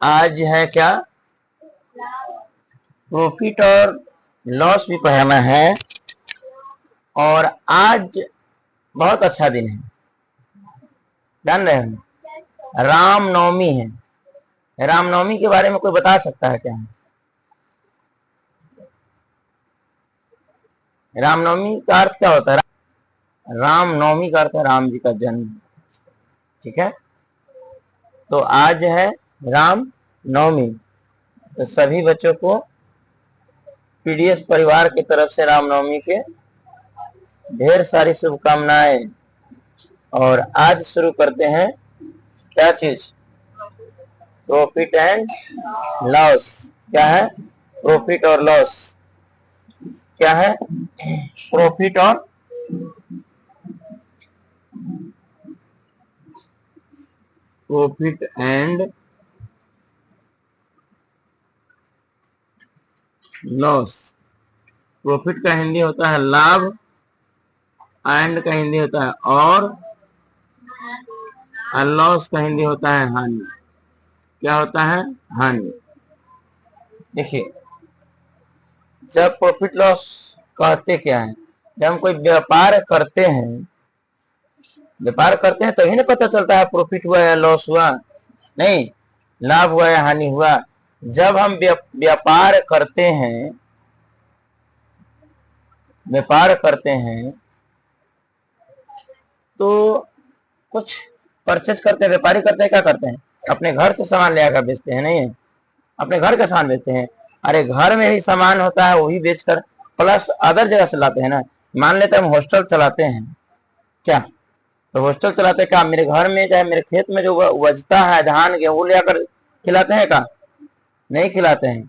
आज है क्या, प्रॉफिट और लॉस भी पढ़ाना है। और आज बहुत अच्छा दिन है, जान रहे हैं, रामनवमी है। रामनवमी के बारे में कोई बता सकता है क्या? रामनवमी का अर्थ क्या होता है? रामनवमी का अर्थ है राम जी का जन्म। ठीक है, तो आज है राम नवमी। तो सभी बच्चों को पीडीएस परिवार की तरफ से रामनवमी के ढेर सारी शुभकामनाएं। और आज शुरू करते हैं क्या चीज, प्रॉफिट एंड लॉस। क्या है प्रॉफिट और लॉस? क्या है प्रॉफिट और प्रॉफिट एंड लॉस। प्रॉफिट का हिंदी होता है लाभ, एंड का हिंदी होता है और लॉस का हिंदी होता है हानि। क्या होता है? हानि। देखिए, जब प्रॉफिट लॉस कहते क्या है, जब हम कोई व्यापार करते हैं तभी ना पता चलता है प्रॉफिट हुआ या लॉस हुआ, नहीं लाभ हुआ या हानि हुआ। जब हम व्यापार करते हैं तो कुछ परचेज करते हैं, व्यापारी करते हैं, क्या करते हैं, अपने घर से सामान ले आकर बेचते हैं, नहीं है, अपने घर का सामान बेचते हैं। अरे घर में ही सामान होता है, वही बेचकर प्लस अदर जगह से लाते हैं ना। मान लेते हैं हम हॉस्टल चलाते हैं, क्या तो हॉस्टल चलाते हैं क्या, मेरे घर में चाहे मेरे खेत में जो उपजता है धान गेहूं ले आकर खिलाते हैं क्या? नहीं खिलाते हैं,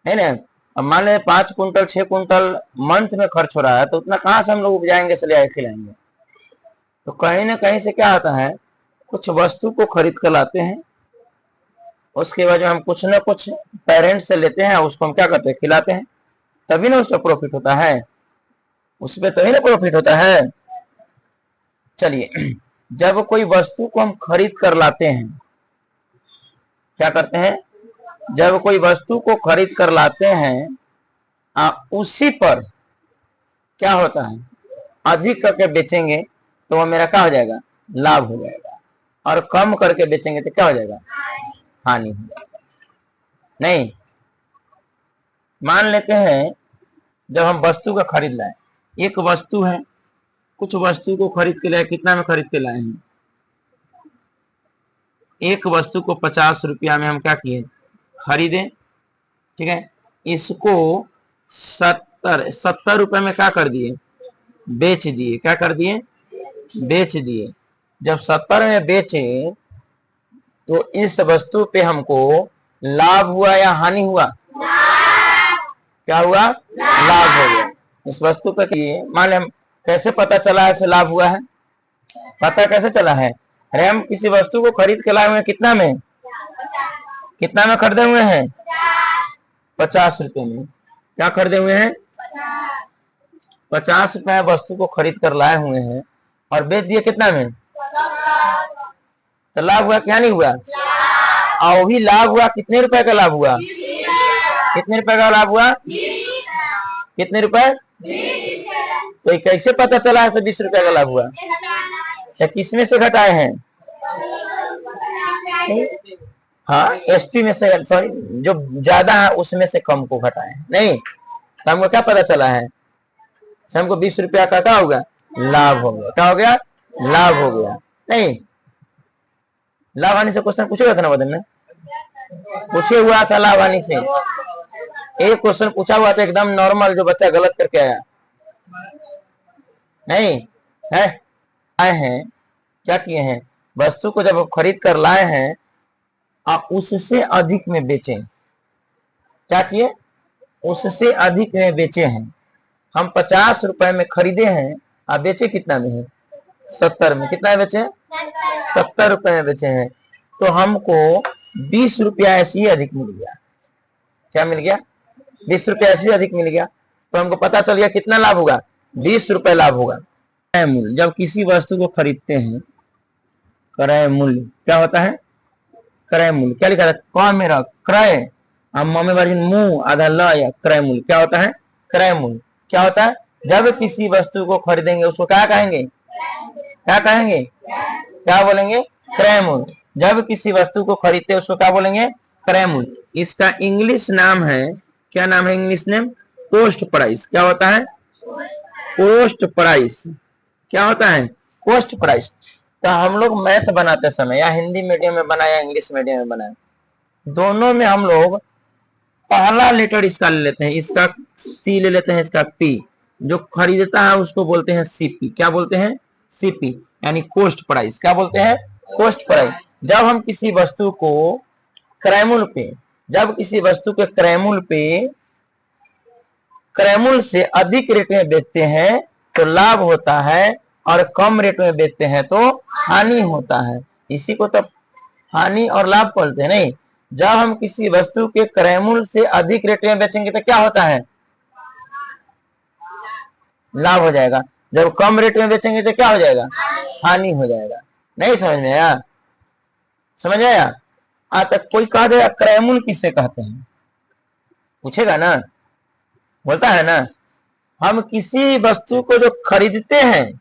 है ना। अब मान लें 5 कुंटल 6 कुंटल मंथ में खर्च हो रहा है, तो उतना कहाँ से हम लोग उपजाएंगे, से ले आए खिलाएंगे। तो कहीं ना कहीं से क्या होता है, कुछ वस्तु को खरीद कर लाते हैं, उसके बाद जो हम कुछ ना कुछ पेरेंट्स से लेते हैं, उसको हम क्या करते हैं, खिलाते हैं, तभी ना उसमें प्रॉफिट होता है, उसमें तभी ना प्रॉफिट होता है। चलिए, जब कोई वस्तु को हम खरीद कर लाते हैं, क्या करते हैं, जब कोई वस्तु को खरीद कर लाते हैं उसी पर क्या होता है, अधिक करके बेचेंगे तो वो मेरा क्या हो जाएगा, लाभ हो जाएगा। और कम करके बेचेंगे तो क्या हो जाएगा, हानि हो जाएगा। नहीं, मान लेते हैं जब हम वस्तु का खरीद लाए, एक वस्तु है, कुछ वस्तु को खरीद के लाए, कितना में खरीद के लाए हैं, एक वस्तु को 50 रुपया में हम क्या किए, खरीदे, ठीक है। इसको 70 रुपए में क्या कर दिए, बेच दिए। क्या कर दिए, बेच दिए। जब 70 में बेचे तो इस वस्तु पे हमको लाभ हुआ या हानि हुआ? क्या हुआ, लाभ हो गया। इस वस्तु पे मान लें, कैसे पता चला ऐसे लाभ हुआ है, पता कैसे चला है? अरे हम किसी वस्तु को खरीद के लाए हुए हैं, कितना में खरीदे हुए हैं, 50 रुपए में। क्या खरीदे हुए हैं, 50 रुपए वस्तु को खरीद कर लाए हुए हैं और बेच दिए कितना में, तो लाभ हुआ क्या नहीं हुआ? और भी लाभ हुआ, कितने रुपए का लाभ हुआ, कितने रुपए का लाभ हुआ, कितने रुपए? तो कैसे पता चला है 20 रुपए का लाभ हुआ? या किसमें से घटाए हैं? हाँ, एसपी में से, सॉरी, जो ज्यादा है उसमें से कम को घटाए हैं। नहीं, तो हमको क्या पता चला है, हमको 20 रुपया का क्या होगा, लाभ हो गया। क्या हो गया, लाभ हो गया। नहीं, लाभ हानि से क्वेश्चन पूछे हुआ था ना बदन में, पूछे हुआ था लाभ हानि से। एक क्वेश्चन पूछा हुआ था एकदम नॉर्मल, जो बच्चा गलत करके आया, नहीं है, आए हैं, क्या किए हैं, वस्तु को जब खरीद कर लाए हैं उससे अधिक में बेचें। क्या किए, उससे अधिक में बेचे हैं। हम 50 रुपए में खरीदे हैं, आप बेचे कितना में है, 70 में। कितना में बेचे, 70 रुपए में बेचे हैं। तो हमको 20 रुपया ऐसे ही अधिक मिल गया। क्या मिल गया, 20 रुपया ऐसे ही अधिक मिल गया। तो हमको पता चल गया कितना लाभ होगा, 20 रुपए लाभ होगा। क्रय मूल्य, जब किसी वस्तु को खरीदते हैं क्रय मूल्य क्या होता है? क्रय मूल्य क्या लिखा था? क मेरा क्रय, अब म में वर्जन मुंह आधा ल या क्रय मूल्य क्या होता है? क्रय मूल्य क्या होता है? जब किसी वस्तु को खरीदेंगे उसको क्या कहेंगे? क्या कहेंगे? क्या बोलेंगे? क्रय मूल्य। जब किसी वस्तु को खरीदते हैं उसको क्या बोलेंगे? क्रय मूल्य। इसका इंग्लिश नाम है, क्या नाम है इंग्लिश नेम? Cost price. क्या होता है? Cost price. क्या होता है? Cost price. तो हम लोग मैथ बनाते समय या हिंदी मीडियम में बनाया या इंग्लिश मीडियम में बनाया, दोनों में हम लोग पहला लेटर इसका ले लेते हैं, इसका सी ले लेते हैं, इसका पी। जो खरीदता है उसको बोलते हैं सीपी। क्या बोलते हैं? सीपी, यानी कॉस्ट प्राइस। क्या बोलते हैं? Cost price. जब हम किसी वस्तु को क्रयमूल्य पे, जब किसी वस्तु के क्रयमूल्य पे, क्रयमूल्य से अधिक रेट में बेचते हैं तो लाभ होता है, और कम रेट में बेचते हैं तो हानि होता है। इसी को तो हानि और लाभ बोलते हैं। नहीं, जब हम किसी वस्तु के क्रयमूल्य से अधिक रेट में बेचेंगे तो क्या होता है? लाभ हो जाएगा। जब कम रेट में बेचेंगे तो क्या हो जाएगा? हानि हो जाएगा। नहीं समझ में आया? समझ आया? तक कोई कह देगा क्रयमूल्य किसे कहते हैं, पूछेगा ना, बोलता है ना। हम किसी वस्तु को जो खरीदते हैं,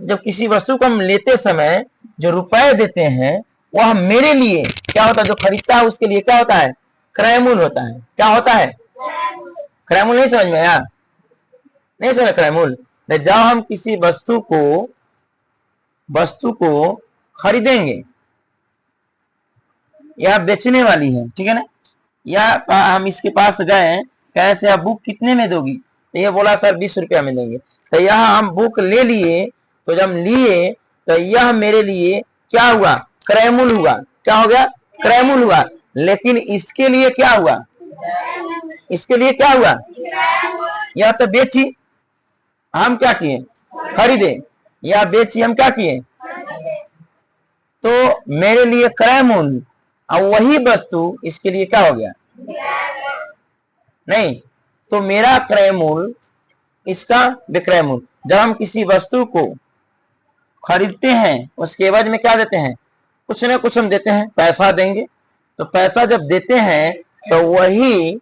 जब किसी वस्तु को हम लेते समय जो रुपए देते हैं वह मेरे लिए क्या होता है? जो खरीदता है उसके लिए क्या होता है? क्रयमूल्य होता है। क्या होता है? क्रयमूल्य। नहीं समझ में आया? नहीं समझ क्रयमूल्य। जब हम किसी वस्तु को खरीदेंगे, या बेचने वाली है, ठीक है ना, या हम इसके पास गए, कैसे आप बुक कितने में दोगी? तो ये बोला सर 20 रुपया में देंगे। तो यह हम बुक ले लिए, तो जब लिए तो यह मेरे लिए क्या हुआ? क्रयमूल्य हुआ। क्या हो गया? क्रयमूल्य हुआ। लेकिन इसके लिए क्या हुआ? इसके लिए क्या हुआ? यह तो बेची, हम क्या किए? खरीदे। या बेची, हम क्या किए? तो मेरे लिए क्रयमूल्य, और वही वस्तु इसके लिए क्या हो गया? नहीं, तो मेरा क्रयमूल्य, इसका विक्रय मूल्य। जब हम किसी वस्तु को खरीदते हैं उसके एवज में क्या देते हैं? कुछ ना कुछ हम देते हैं, पैसा देंगे। तो पैसा जब देते हैं तो वही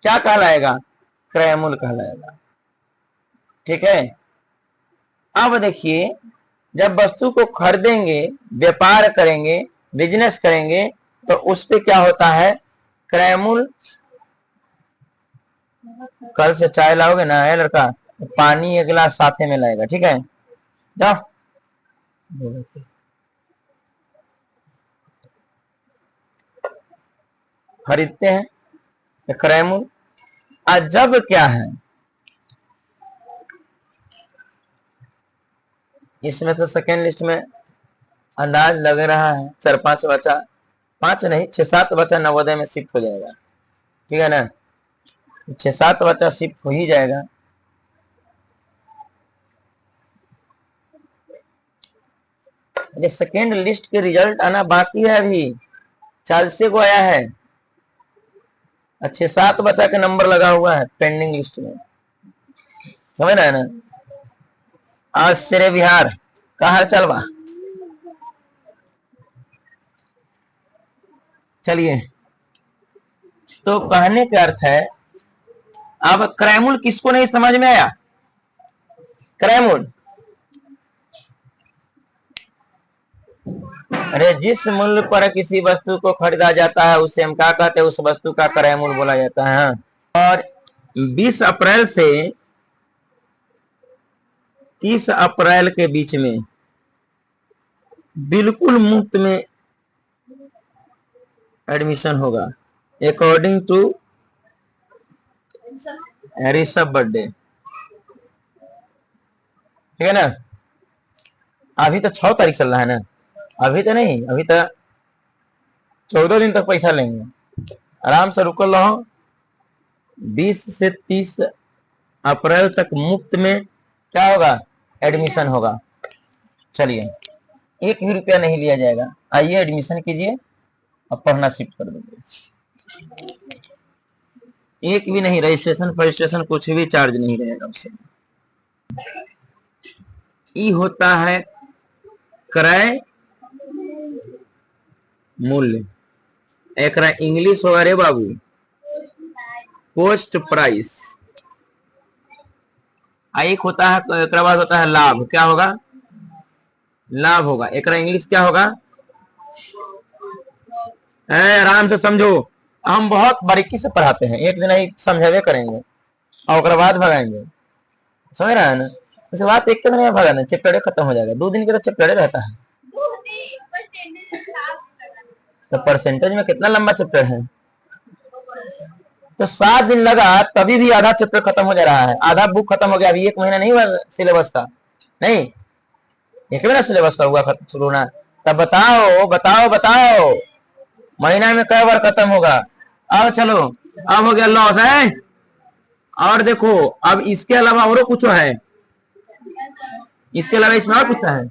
क्या कहलाएगा? क्रय मूल्य कहलाएगा। ठीक है। अब देखिए, जब वस्तु को खरीदेंगे, व्यापार करेंगे, बिजनेस करेंगे, तो उस पे क्या होता है? क्रय मूल्य। कल से चाय लाओगे ना है लड़का, पानी एक गिलास साथे में लाएगा, ठीक है? जाओ। खरीदते हैं क्रय मूल्य। जब क्या है, इसमें तो सेकेंड लिस्ट में अंदाज लग रहा है 4-5 बच्चा, 5 नहीं 6-7 बच्चा नवोदय में शिफ्ट हो जाएगा, ठीक है ना? 6-7 बच्चा शिफ्ट हो ही जाएगा। ये सेकेंड लिस्ट के रिजल्ट आना बाकी है, अभी 40 को आया है, 6-7 बच्चा का नंबर लगा हुआ है पेंडिंग लिस्ट में, समझ रहे हैं ना? आश्चर्य विहार का हाल चाल बा? चलिए, तो कहने का अर्थ है, अब क्रय मूल्य किसको नहीं समझ में आया? क्रय मूल्य, अरे जिस मूल्य पर किसी वस्तु को खरीदा जाता है उसे हम क्या कहते हैं? उस वस्तु का क्रय मूल्य बोला जाता है। और 20 अप्रैल से 30 अप्रैल के बीच में बिल्कुल मुफ्त में एडमिशन होगा, अकॉर्डिंग टू ऋषभ बर्थडे, ठीक है ना? अभी तो 6 तारीख चल रहा है ना, अभी तो नहीं, अभी तो 14 दिन तक पैसा लेंगे, आराम से रुको रहो। 20 से 30 अप्रैल तक मुफ्त में क्या होगा? एडमिशन होगा। चलिए, 1 भी रुपया नहीं लिया जाएगा, आइए एडमिशन कीजिए और पढ़ना शिफ्ट कर देंगे। 1 भी नहीं, रजिस्ट्रेशन फजिस्ट्रेशन कुछ भी चार्ज नहीं रहेगा उससे। ई होता है क्रय मूल्य। एक इंग्लिश होगा रे बाबू कॉस्ट प्राइस। एक होता है, एक बाद होता है लाभ। क्या होगा? लाभ होगा। एक इंग्लिश क्या होगा? आराम से समझो, हम बहुत बारीकी से पढ़ाते हैं, एक दिन ही समझावे करेंगे और बाद भगाएंगे। समझ रहा है ना? उसके बाद एक दिन में भगाना, चैप्टर खत्म हो जाएगा। 2 दिन के तो चैप्टर रहता है। तो परसेंटेज में कितना लंबा चैप्टर है? तो 7 दिन लगा तभी भी आधा चैप्टर खत्म हो जा रहा है। आधा बुक खत्म हो गया। अभी 1 महीना नहीं हुआ सिलेबस का, नहीं 1 महीना सिलेबस का हुआ शुरू होना। तब बताओ बताओ बताओ महीना में कई बार खत्म होगा? अब चलो, अब हो गया लॉस है। और देखो अब इसके अलावा और कुछ है? इसके अलावा इसमें और कुछ है?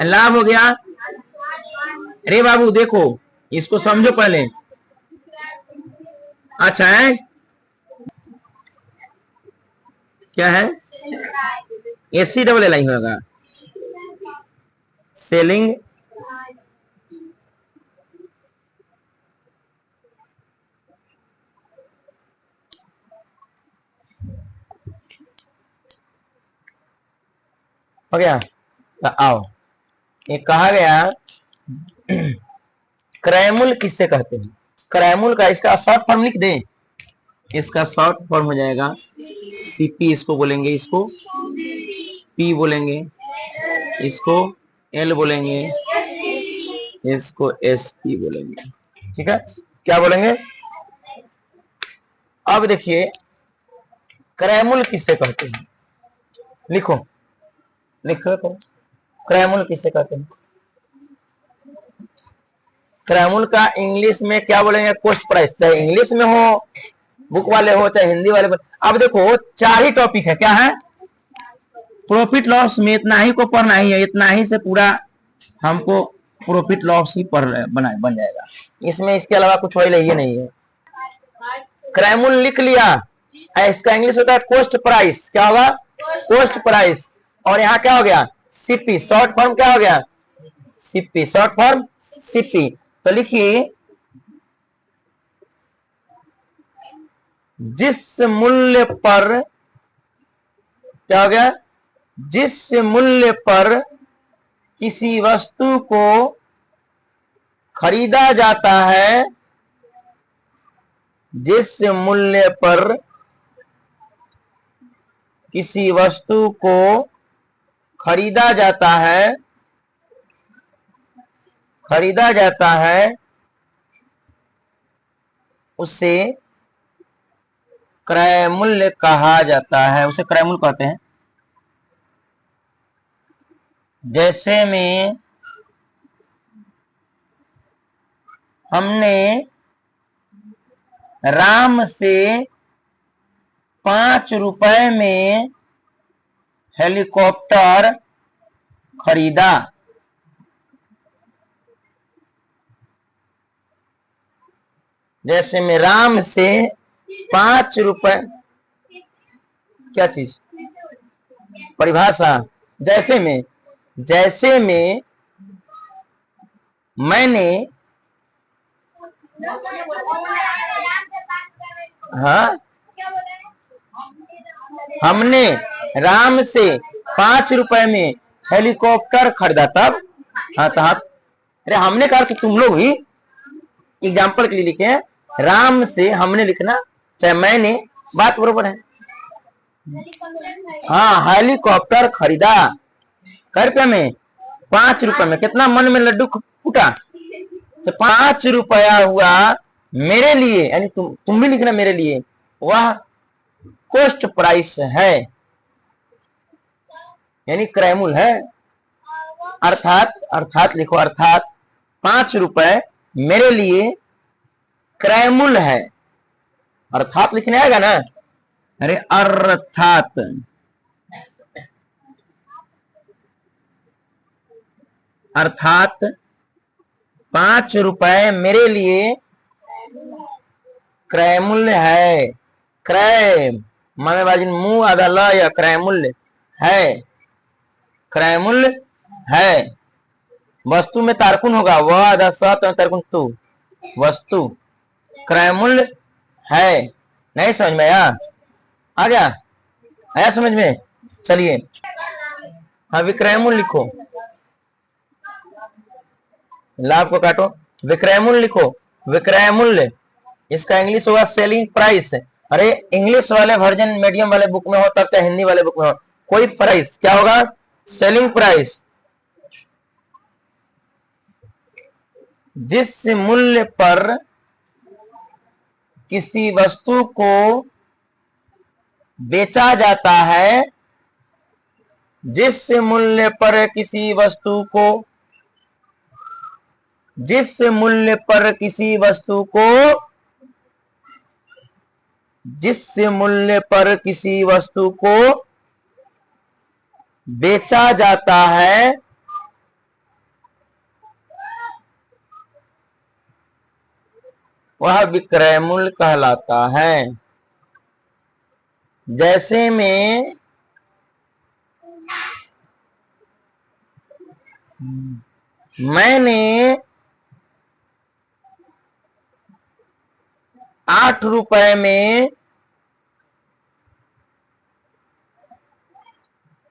लाभ हो गया। अरे बाबू देखो, इसको समझो पहले। अच्छा है, क्या है? SELL होगा, सेलिंग हो गया। तो आओ, ये कहा गया क्रयमूल्य किससे कहते हैं? क्रयमूल्य का इसका शॉर्ट फॉर्म लिख दें। इसका शॉर्ट फॉर्म हो जाएगा CP। इसको बोलेंगे, इसको P बोलेंगे, इसको L बोलेंगे, इसको SP बोलेंगे। ठीक है, क्या बोलेंगे? अब देखिए क्रयमूल्य किससे कहते हैं? लिखो लिखो तो क्रयमूल्य किससे कहते हैं? क्रयमूल्य का इंग्लिश में क्या बोलेंगे? Cost price. चाहे इंग्लिश में हो, बुक वाले हो, चाहे हिंदी वाले। अब देखो 4 ही टॉपिक है। क्या है? प्रॉफिट लॉस में इतना ही को पढ़ना ही है। इतना ही से पूरा हमको प्रॉफिट लॉस ही बन जाएगा। इसमें इसके अलावा कुछ वही नहीं है। क्रयमूल्य लिख लिया। इसका इंग्लिश होता है कॉस्ट प्राइस। क्या होगा? Cost price. और यहाँ क्या हो गया? CP। शॉर्ट फॉर्म क्या हो गया? CP। Short form CP। तो लिखिए, जिस मूल्य पर, क्या हो गया? जिस मूल्य पर किसी वस्तु को खरीदा जाता है, जिस मूल्य पर किसी वस्तु को खरीदा जाता है, उसे क्रय मूल्य कहा जाता है। उसे क्रय मूल्य कहते हैं। जैसे में हमने राम से 5 रुपए में हेलीकॉप्टर खरीदा। जैसे में राम से 5 रुपए, क्या चीज? परिभाषा। जैसे में मैंने, हाँ, हमने राम से 5 रुपए में हेलीकॉप्टर खरीदा। तब हाँ, तो अरे हमने कहा कि तुम लोग भी एग्जाम्पल के लिए लिखे हैं। राम से हमने लिखना, चाहे मैंने, बात बरोबर है। हाँ, हेलीकॉप्टर खरीदा। कै रुपये में? 5 रुपए में। कितना मन में लड्डू फूटा? तो 5 रुपया हुआ मेरे लिए, यानी तुम भी लिखना मेरे लिए। वह कॉस्ट प्राइस है, यानी क्रयमूल्य है। अर्थात लिखो, अर्थात 5 रुपए मेरे लिए क्रयमूल्य है। अर्थात लिखने आएगा ना? अरे अर्थात 5 रुपए मेरे लिए क्रय मूल्य है। क्रय माने बाजिन मु आधा ल या क्रय मूल्य है, क्रय मूल्य है। वस्तु में तारकुन होगा वह आधा स तारकुन तू, वस्तु क्रय मूल्य है। नहीं समझ में आया? आ गया? आया समझ में? चलिए हाँ विक्रय मूल्य लिखो, लाभ को काटो, विक्रय मूल्य लिखो। विक्रय मूल्य इसका इंग्लिश होगा सेलिंग प्राइस। अरे इंग्लिश वाले वर्जन मीडियम वाले बुक में हो तब चाहे हिंदी वाले बुक में हो, कोई प्राइस क्या होगा? Selling price. जिस मूल्य पर किसी वस्तु को बेचा जाता है, जिस मूल्य पर किसी वस्तु को, जिस मूल्य पर किसी वस्तु को, जिस मूल्य पर किसी वस्तु को बेचा जाता है वह विक्रय मूल्य कहलाता है। जैसे में मैंने 8 रुपए में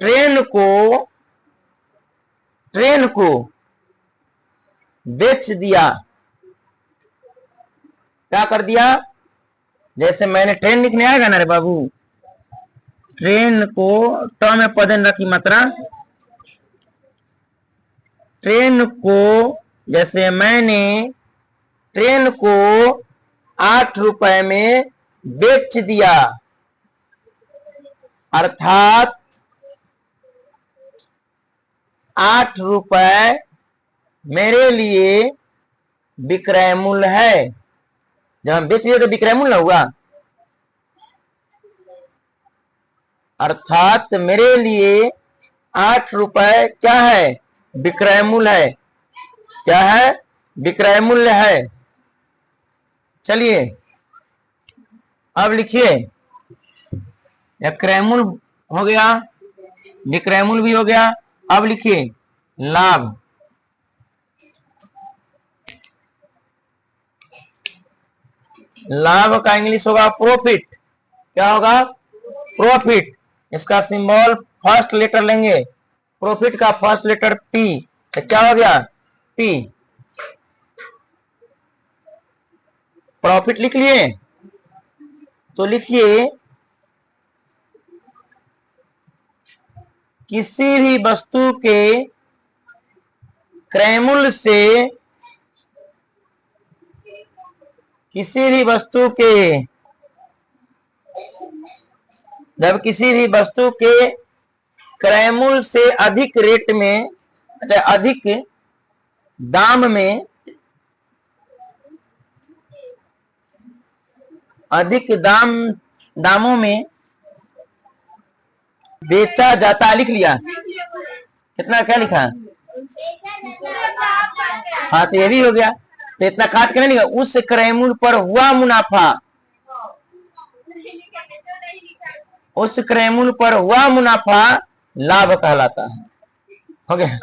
ट्रेन को बेच दिया। क्या कर दिया? जैसे मैंने ट्रेन लिखने आएगा ना रे बाबू, ट्रेन को ट में पदन रखी मात्रा, ट्रेन को, जैसे मैंने ट्रेन को 8 रुपए में बेच दिया, अर्थात 8 रुपए मेरे लिए विक्रय मूल्य है। जब हम बेच दिए तो विक्रय मूल्य हुआ, अर्थात मेरे लिए 8 रुपए क्या है? विक्रय मूल्य है। क्या है? विक्रय मूल्य है। चलिए अब लिखिए, क्रय मूल्य हो गया, विक्रय मूल्य भी हो गया। अब लिखिए लाभ। लाभ का इंग्लिश होगा प्रॉफिट। क्या होगा? प्रॉफिट। इसका सिंबल फर्स्ट लेटर लेंगे, प्रॉफिट का फर्स्ट लेटर पी, तो क्या हो गया? पी। प्रॉफिट लिख लिए तो लिखिए किसी भी वस्तु के क्रय मूल्य से, किसी भी वस्तु के, जब किसी भी वस्तु के क्रय मूल्य से अधिक रेट में, अच्छा अधिक दाम में, अधिक दामों में बेचा जाता, लिख लिया। कितना क्या लिखा? हाँ तो ये भी हो गया, तो इतना काट के नहीं लिखा। उस क्रय मूल्य पर हुआ मुनाफा, उस क्रय मूल्य पर हुआ मुनाफा लाभ कहलाता है। हो गया?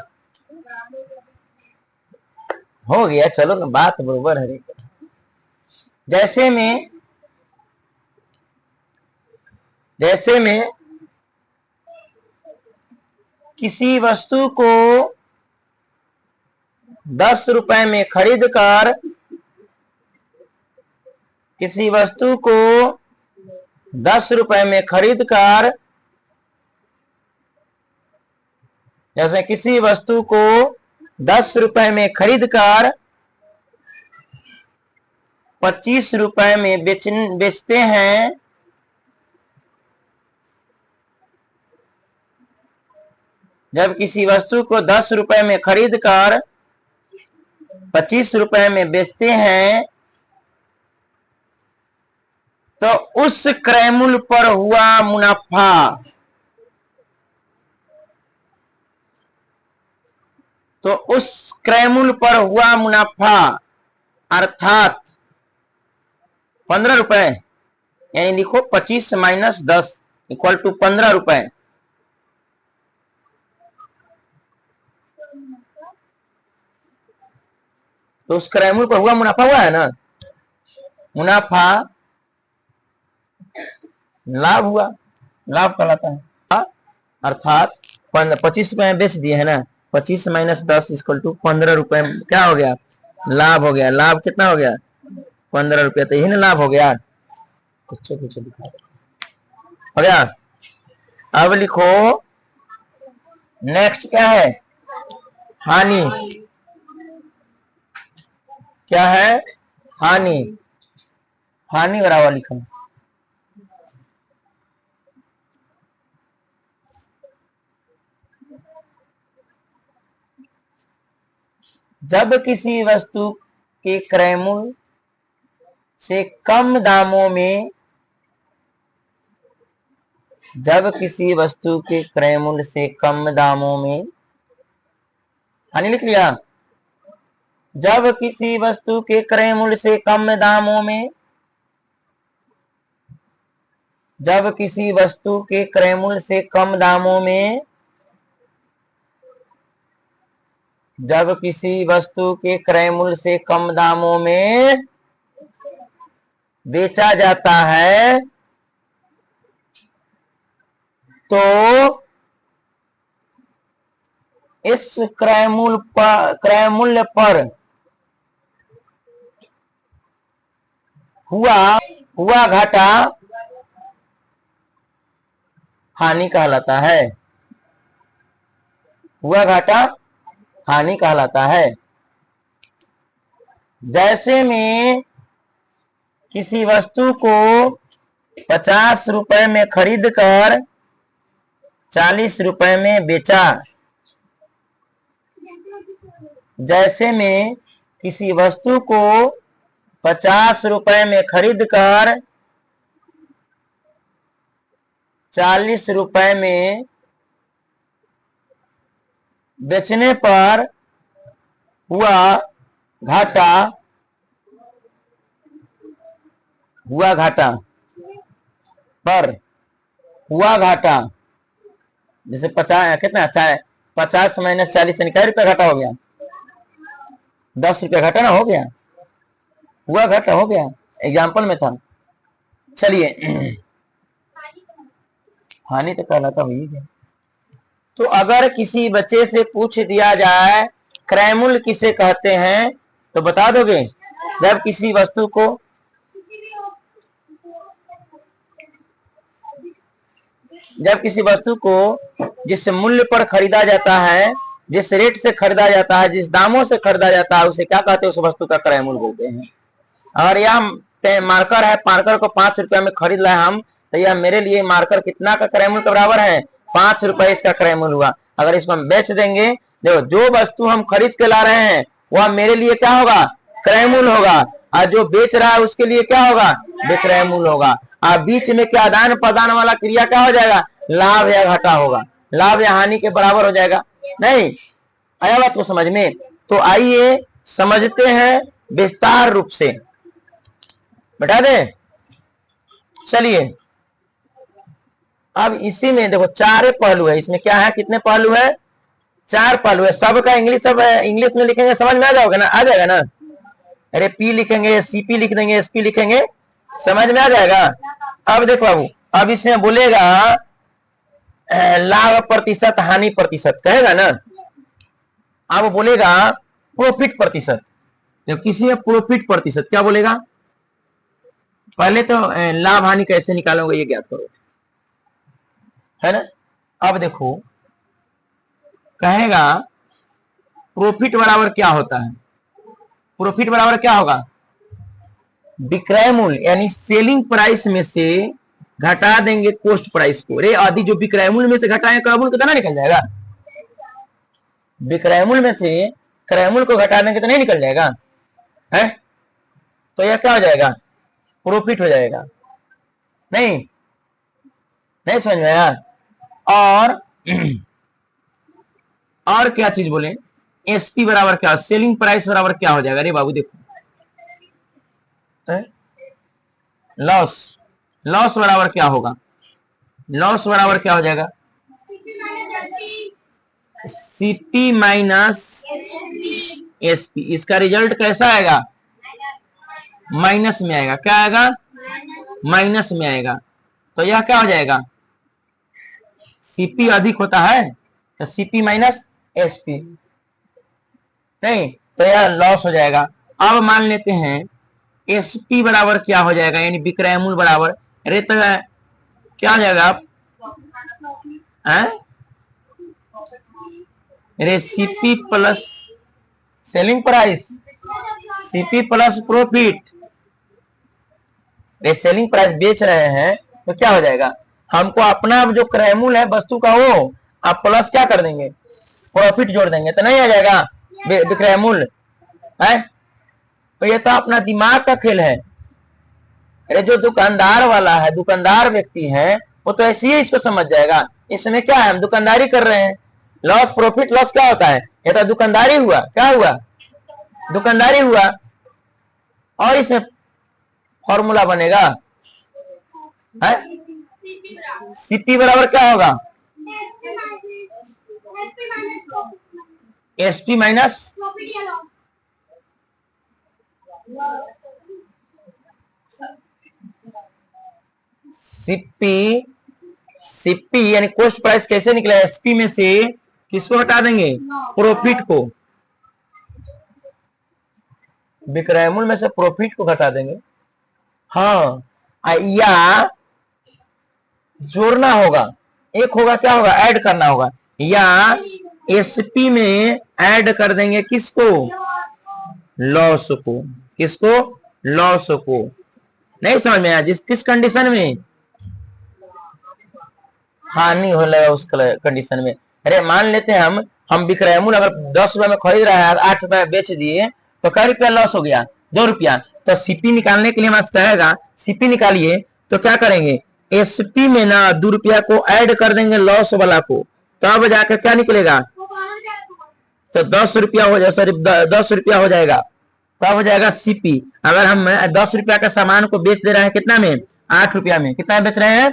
हो गया, चलो ना, बात बरोबर है। जैसे में किसी वस्तु को 10 रुपए में खरीद कर, किसी वस्तु को 10 रुपए में खरीद कर, जैसे किसी वस्तु को 10 रुपए में खरीद कर 25 रुपए में बेचते हैं, जब किसी वस्तु को 10 रुपए में खरीद कर 25 रुपए में बेचते हैं तो उस क्रय मूल्य पर हुआ मुनाफा, तो उस क्रय मूल्य पर हुआ मुनाफा अर्थात 15 रुपए, यानी लिखो 25 - 10, इक्वल टू 15 रुपए। तो उस क्रय पर हुआ मुनाफा हुआ है ना, मुनाफा लाभ हुआ, लाभ कहलाता है। अर्थात 25 रुपए में बेच दिए है ना, 25 माइनस 10 इक्वल टू 15 रुपए क्या हो गया, लाभ हो गया। लाभ कितना हो गया, 15 रुपया। तो यही ना लाभ हो गया। कुछ लिखा हो गया। अब लिखो नेक्स्ट क्या है, हानि। क्या है, हानि। हानि बराबर लिखो, जब किसी वस्तु के क्रय मूल्य से कम दामों में, जब किसी वस्तु के क्रय मूल्य से कम दामों में, हानि लिख लिया। जब किसी वस्तु के क्रय मूल्य से कम दामों में, जब किसी वस्तु के क्रय मूल्य से कम दामों में, जब किसी वस्तु के क्रय मूल्य से कम दामों में बेचा जाता है, तो इस क्रय मूल्य पर हुआ घाटा हानि कहलाता है। हुआ घाटा हानि कहलाता है। जैसे में किसी वस्तु को 50 रुपए में खरीद कर 40 रुपए में बेचा, जैसे में किसी वस्तु को 50 रुपए में खरीद कर 40 रुपए में बेचने पर हुआ घाटा, हुआ घाटा पर हुआ घाटा, जैसे 50 कितना 50 माइनस 40 यानी क्या रुपया घाटा हो गया, 10 रुपया घाटा ना हो गया, हुआ घाटा हो गया, एग्जाम्पल में था। चलिए हानि तो कहलाता हुई है। तो अगर किसी बच्चे से पूछ दिया जाए क्रय मूल्य किसे कहते हैं, तो बता दोगे। जब किसी वस्तु को, जब किसी वस्तु को जिस मूल्य पर खरीदा जाता है, जिस रेट से खरीदा जाता है, जिस दामों से खरीदा जाता है, उसे क्या कहते हैं, उस वस्तु का क्रय मूल्य बोलते हैं। और यह मार्कर है, मार्कर को 5 रुपया में खरीद लाए हम, तो यह मेरे लिए मार्कर कितना का क्रय मूल्य के बराबर है, 5 रुपए इसका क्रय मूल्य हुआ। अगर इसको हम बेच देंगे, देखो जो वस्तु हम खरीद के ला रहे हैं वह मेरे लिए क्या होगा, क्रय मूल्य होगा, और जो बेच रहा है उसके लिए क्या होगा, विक्रय मूल्य होगा। और बीच में क्या आदान प्रदान वाला क्रिया क्या हो जाएगा, लाभ या घाटा होगा, लाभ या हानि के बराबर हो जाएगा। नहीं आया बात को समझ में? तो आइए समझते हैं विस्तार रूप से, बता दें। चलिए अब इसी में देखो 4 पहलू है, इसमें क्या है, कितने पहलू है, 4 पहलू है। सबका इंग्लिश, सब इंग्लिश में लिखेंगे, समझ में आ जाओगे ना, आ जाएगा ना। अरे पी लिखेंगे, सीपी लिख देंगे, एसपी लिखेंगे, समझ में आ जाएगा। अब देखो बाबू, अब इसमें बोलेगा लाभ प्रतिशत हानि प्रतिशत कहेगा ना, अब बोलेगा प्रॉफिट प्रतिशत। जब किसी में प्रॉफिट प्रतिशत क्या बोलेगा, पहले तो लाभ हानि कैसे निकालोगे ये ज्ञात करो, है ना। अब देखो कहेगा प्रॉफिट बराबर क्या होता है, प्रॉफिट बराबर क्या होगा, विक्रय मूल्य यानी सेलिंग प्राइस में से घटा देंगे कॉस्ट प्राइस को। अरे आदि जो विक्रय मूल्य में से घटाएं क्रय मूल्य कितना निकल जाएगा, विक्रय मूल्य में से क्रय मूल्य को घटा देंगे तो नहीं निकल जाएगा, है। तो यह क्या हो जाएगा, प्रॉफिट हो जाएगा। नहीं नहीं समझ में आया। और क्या चीज बोले, एसपी बराबर क्या, सेलिंग प्राइस बराबर क्या हो जाएगा। अरे बाबू देखो, लॉस, लॉस बराबर क्या होगा, लॉस बराबर क्या हो जाएगा, सीपी माइनस एसपी। इसका रिजल्ट कैसा आएगा, माइनस में आएगा। क्या आएगा, माइनस में आएगा। तो यह क्या हो जाएगा, सीपी अधिक होता है तो सीपी माइनस एसपी, नहीं तो यह लॉस हो जाएगा। अब मान लेते हैं एसपी बराबर क्या हो जाएगा, यानी विक्रय मूल्य बराबर, अरे तो क्या हो जाएगा आप, अरे CP plus selling price, CP plus profit. ये सेलिंग प्राइस बेच रहे हैं तो क्या हो जाएगा, हमको अपना जो क्रय मूल्य है वस्तु का वो आप प्लस क्या कर देंगे, प्रॉफिट जोड़ देंगे, तो नहीं आ जाएगा विक्रय मूल्य है। तो ये तो अपना दिमाग का खेल है। अरे जो दुकानदार वाला है, दुकानदार व्यक्ति है, वो तो ऐसे ही इसको समझ जाएगा। इसमें क्या है, हम दुकानदारी कर रहे हैं, लॉस प्रॉफिट लॉस क्या होता है, ये तो दुकानदारी हुआ। क्या हुआ, दुकानदारी हुआ। और इसमें फॉर्मूला बनेगा है, सीपी बराबर क्या होगा, एसपी माइनस सीपी। सीपी यानी कॉस्ट प्राइस कैसे निकला, एसपी में से किसको हटा देंगे, प्रॉफिट को, विक्रय मूल्य में से प्रॉफिट को घटा देंगे। हाँ, या जोड़ना होगा, एक होगा क्या होगा, ऐड करना होगा, या एसपी में ऐड कर देंगे किसको, लॉस को। किसको, लॉस को। नहीं समझ में आया, जिस किस कंडीशन में हानि हो लगा उस कंडीशन में। अरे मान लेते हैं हम विक्रय मूल्य अगर 10 रुपए में खरीद रहा है, 8 रुपए बेच दिए तो क्या रुपया लॉस हो गया, 2 रुपया। तो सीपी निकालने के लिए हमारे कहेगा सीपी निकालिए, तो क्या करेंगे, एसपी में ना 2 रुपया को ऐड कर देंगे लॉस वाला को, तब जाकर क्या निकलेगा, तो 10 रुपया हो जाए, सॉरी 10 रुपया हो जाएगा, तब हो जाएगा सीपी। अगर हम 10 रुपया का सामान को बेच दे रहे हैं कितना में, 8 रुपया में, कितना बेच रहे हैं,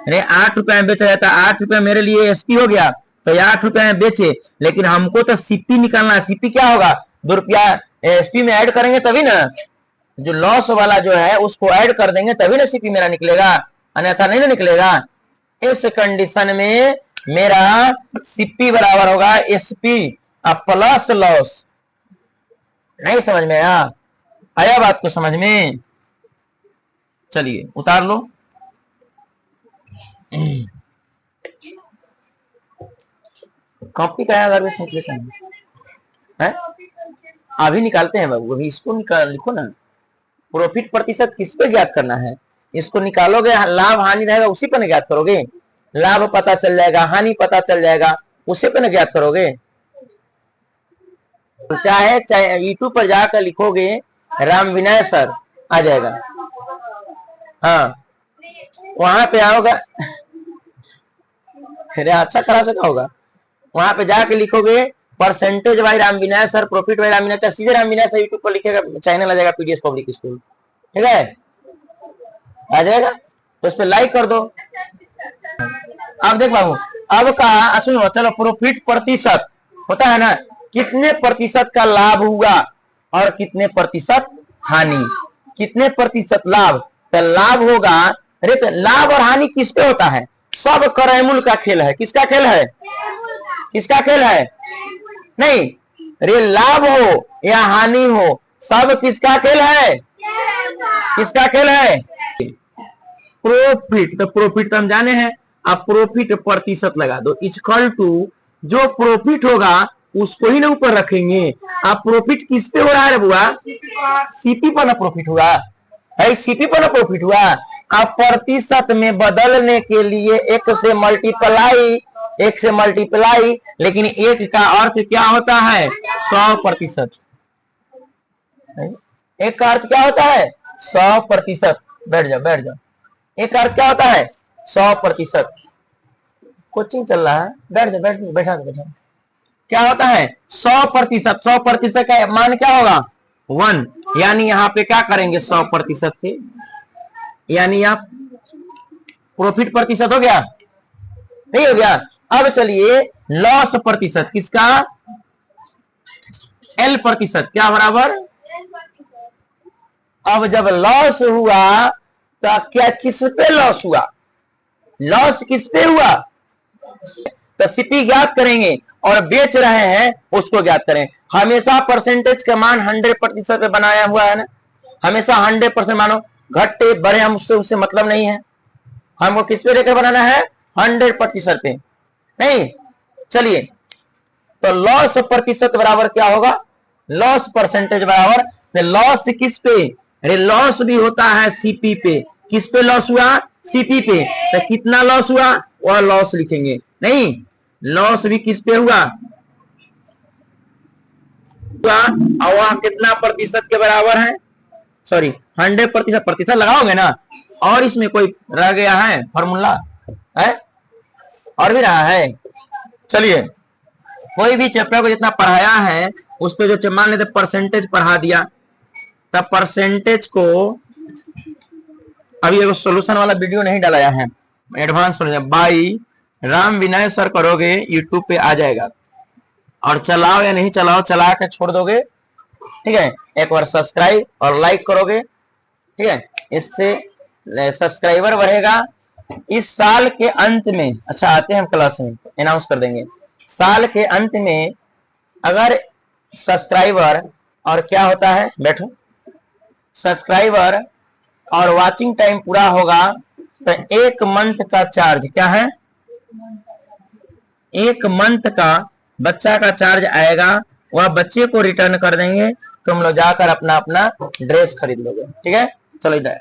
अरे 8 रुपया में बेच रहे था, 8 रुपया मेरे लिए एसपी हो गया, तो 8 रुपया में बेचे, लेकिन हमको तो सीपी निकालना है। सीपी क्या होगा, 2 रुपया एसपी में ऐड करेंगे तभी ना, जो लॉस वाला जो है उसको ऐड कर देंगे तभी ना सीपी मेरा निकलेगा, अन्यथा नहीं ना निकलेगा। इस कंडीशन में मेरा सीपी बराबर होगा एसपी प्लस लॉस। नहीं समझ में आया बात को समझ में, चलिए उतार लो। कॉपी का अगर भी सोच लेते हैं, अभी निकालते हैं बाबू, अभी इसको निकाल लिखो ना। प्रॉफिट प्रतिशत किस पे ज्ञात करना है, इसको निकालोगे, लाभ हानि रहेगा उसी पर ज्ञात करोगे, लाभ पता चल जाएगा, हानि पता चल जाएगा, उसी पे न ज्ञात करोगे। चाहे यूट्यूब पर जाकर लिखोगे राम विनय सर, आ जाएगा। हाँ, वहां पे आओगा, अरे अच्छा खराब से क्या होगा, वहां पे जाके लिखोगे percentage by Ram Vinay sir, profit by Ram Vinay sir, सीधे राम विनय सर यूट्यूब पर लिखेगा, चैनल आ जाएगा पीडीएस पब्लिक स्कूल, ठीक है, आ जाएगा, तो उस पर लाइक कर दो। अब देख बाबू, अब कहा सुनो, चलो प्रॉफिट प्रतिशत होता है ना, कितने प्रतिशत का लाभ हुआ और कितने प्रतिशत हानि, कितने प्रतिशत लाभ, तो लाभ होगा, अरे तो लाभ और हानि किस पे होता है, सब क्रय मूल्य का खेल है। किसका खेल है, किसका खेल है, नहीं अरे लाभ हो या हानि हो, सब किसका खेल है, किसका खेल है, प्रॉफिट। तो प्रॉफिट तो हम जाने हैं, आप प्रॉफिट प्रतिशत लगा दो, इक्वल टू जो प्रॉफिट होगा उसको ही ना ऊपर रखेंगे। आप प्रॉफिट किस पे हो रहा है बुआ, सीपी पर ना प्रॉफिट हुआ है, सीपी पर ना प्रॉफिट हुआ। आप प्रतिशत में बदलने के लिए एक से मल्टीप्लाई, लेकिन एक का अर्थ क्या होता है, 100%। एक का अर्थ क्या होता है, 100%। बैठ जाओ बैठ जाओ, एक अर्थ क्या होता है, 100%। कोचिंग चल रहा है, बैठ जाओ बैठ जाओ, बैठा दो। क्या होता है 100%, 100% का मान क्या होगा 1, यानी यहाँ पे क्या करेंगे 100% से, यानी आप प्रॉफिट प्रतिशत हो गया, नहीं हो गया। अब चलिए लॉस प्रतिशत, किसका? एल प्रतिशत, क्या बराबर? अब जब लॉस हुआ तो क्या किस पे लॉस हुआ? लॉस किस पे हुआ? तो सीपी ज्ञात करेंगे और बेच रहे हैं उसको ज्ञात करें। हमेशा परसेंटेज का मान 100% पे बनाया हुआ है ना, हमेशा 100% मानो, घटे बढ़े हम उससे मतलब नहीं है, हमको किस पे लेकर बनाना है? 100% पे, नहीं। चलिए तो लॉस प्रतिशत बराबर क्या होगा? लॉस परसेंटेज बराबर लॉस किस पे? अरे लॉस भी होता है सीपी पे, किस पे लॉस हुआ? सीपी पे। तो कितना लॉस हुआ वह लॉस लिखेंगे, नहीं लॉस भी किस पे हुआ? और वहां कितना प्रतिशत के बराबर है? सॉरी 100%, प्रतिशत लगाओगे ना। और इसमें कोई रह गया है फॉर्मूला है? और भी रहा है। चलिए कोई भी चैप्टर को जितना पढ़ाया है उस पे जो मान लेते परसेंटेज पढ़ा दिया, तब परसेंटेज को अभी एक सॉल्यूशन वाला वीडियो नहीं डालाया है, advance by Ram Vinay sir करोगे यूट्यूब पे आ जाएगा, और चलाओ या नहीं चलाओ, चला के छोड़ दोगे, ठीक है। एक बार सब्सक्राइब और लाइक करोगे, ठीक है, इससे सब्सक्राइबर बढ़ेगा। इस साल के अंत में, अच्छा आते हैं हम क्लास में अनाउंस कर देंगे, साल के अंत में अगर सब्सक्राइबर और क्या होता है, बैठो, सब्सक्राइबर और वाचिंग टाइम पूरा होगा तो 1 मंथ का चार्ज क्या है? 1 मंथ का बच्चा का चार्ज आएगा, वह बच्चे को रिटर्न कर देंगे, तुम लोग जाकर अपना अपना ड्रेस खरीद लोगे, ठीक है। चलो इधर